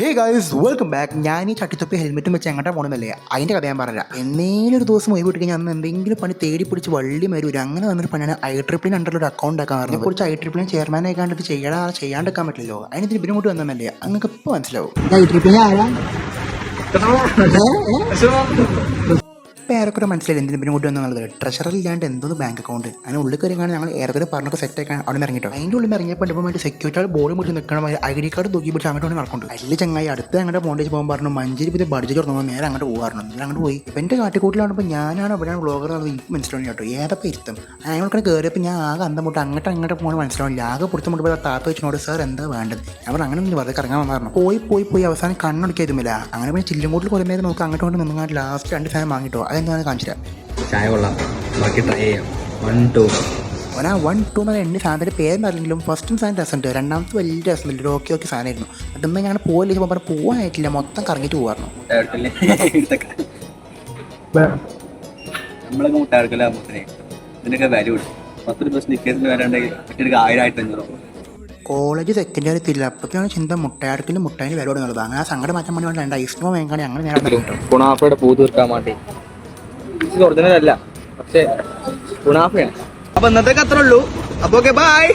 Hey guys welcome back. ഞാൻ ഈ ചട്ടിത്തൊപ്പി ഹെൽമെറ്റും വെച്ച് എങ്ങോട്ടാ പോകണമെന്നല്ലേ അതിൻ്റെ കഥ ഞാൻ പറഞ്ഞില്ല. എന്നേലും ഒരു ദിവസം ഒഴിവ് കിട്ടി കഴിഞ്ഞാൽ അന്ന് എന്തെങ്കിലും പണി തേടി പിടിച്ച് വള്ളി വരൂല. അങ്ങനെ വന്നൊരു പണിയാണ് IEEE അണ്ടറിൽ ഒരു അക്കൗണ്ട് ആക്കാൻ പറഞ്ഞത്. കുറിച്ച് IEEE ചെയർമാൻ ആയിക്കാണ്ട് ഇത് ചെയ്യാണ്ടിരിക്കാൻ പറ്റില്ലല്ലോ. അതിന് ഇതിന് ഇങ്ങോട്ട് വന്നല്ലേ അങ്ങക്ക് ഇപ്പോൾ മനസ്സിലാവും. ഇപ്പോൾ ഏറെക്കുറെ മനസ്സിലായി എന്തിനും പിന്നെ കൂട്ടി വന്നുള്ളത്. ട്രഷറർ ഇല്ലാണ്ട് എന്തോ ബാങ്ക് അക്കൗണ്ട് അതിന് ഉള്ളിൽ കയറിയാണ് ഞങ്ങൾ ഏറെക്കുറെ പറഞ്ഞൊക്കെ സെറ്റ് ആക്കാൻ അവിടെ ഇറങ്ങിട്ടോ. അതിൻ്റെ ഉള്ളിൽ ഇറങ്ങിയപ്പോൾ വേണ്ടി സെക്യൂരിറ്റി ആൾ ബോർഡ് പിടിച്ച് നിൽക്കണം. ID കാർഡ് തൂക്കി പിടിച്ച് അങ്ങോട്ട് നടക്കുന്നുണ്ട്. അതിൽ ചങ്ങായി അടുത്ത് അങ്ങോട്ട് പോകേണ്ടി പോകാൻ പറഞ്ഞു. മഞ്ചേരി പിന്നെ ബഡ്ജറ്റ് തുറന്നു നേരെ അങ്ങോട്ട് പോകാറുണ്ട്. എന്നാൽ അങ്ങോട്ട് പോയി ഇപ്പം എൻ്റെ കാട്ടിക്കൂട്ടിലാണിപ്പോൾ ഞാനാണ് അവിടെയാണ് വ്ളോഗർ അത് എനിക്ക് മനസ്സിലാവും കേട്ടോ. ഏതൊക്കെ ഇരുത്തം ഞങ്ങൾക്ക് കയറിയപ്പോൾ ഞാൻ ആകെ അന്തം മുട്ട് അങ്ങോട്ട് പോകുന്നത് മനസ്സിലാവില്ല. ആകെ പുറത്ത് മുട്ട് പോയി താത്ത വെച്ചിനോട് സാർ എന്താ വേണ്ടത് അവർ അങ്ങനെ ഒന്ന് വെറുതെ കറങ്ങാൻ വന്നായിരുന്നു. പോയി അവസാനം കണ്ണൊടുക്കിയതുമില്ല. അങ്ങനെ പിന്നെ ചില്ലുംകൂട്ടിൽ കുറേ നേരം നമുക്ക് അങ്ങോട്ട് കൊണ്ട് നിന്നാൽ ലാസ്റ്റ് 2 ഫാൻ വാങ്ങിട്ടോ. അതെന്താണ് കാണിച്ചില്ല. ചായ കൊള്ളാം, ബാക്കി ട്രൈ ചെയ്യാം. 1 2 ഒരാ 1 2 എന്നാൽ എണ്ണി സാധനത്തിൻ്റെ പേര് പറഞ്ഞെങ്കിലും ഫസ്റ്റും സാധനം രസമുണ്ട്, രണ്ടാമത്തെ വലിയ രസമില്ല. ഓക്കെ സാധനമായിരുന്നു. അതൊന്നും ഞങ്ങൾ പോയില്ല പറഞ്ഞാൽ പോകാനായിട്ടില്ല, മൊത്തം കറങ്ങിയിട്ട് പോകാറുണ്ട്. നമ്മളൊക്കെ മുട്ടാർക്കല്ല ഇതിനൊക്കെ വാല്യൂ കിട്ടും. 10 രൂപ സ്നിക്കേഴ്സിന് വരാണ്ടെങ്കിൽ 1000-1500. കോളേജ് സെക്കൻഡ് ഇയർ എത്തിയില്ല. അപ്പോഴത്തേക്കാണ് ചിന്ത മുട്ടായിരത്തിൻ്റെ മുട്ടായിന് വില കൊടുക്കുന്നത്. അങ്ങനെ ആ സങ്കടം മാറ്റാൻ വേണ്ടി വേണ്ട ഐസ്ക്രീം വാങ്ങിക്കാണ് അങ്ങനെ നേരം ഗുണാഫയുടെ പൂ തീർക്കാൻ വേണ്ടി. ഇത് ഒറിജിനൽ അല്ല, പക്ഷേ ഗുണാഫയാണ്. അപ്പൊ ഇന്നത്തേക്ക് അത്രേ ഉള്ളൂ. അപ്പൊ ഓക്കെ ബൈ.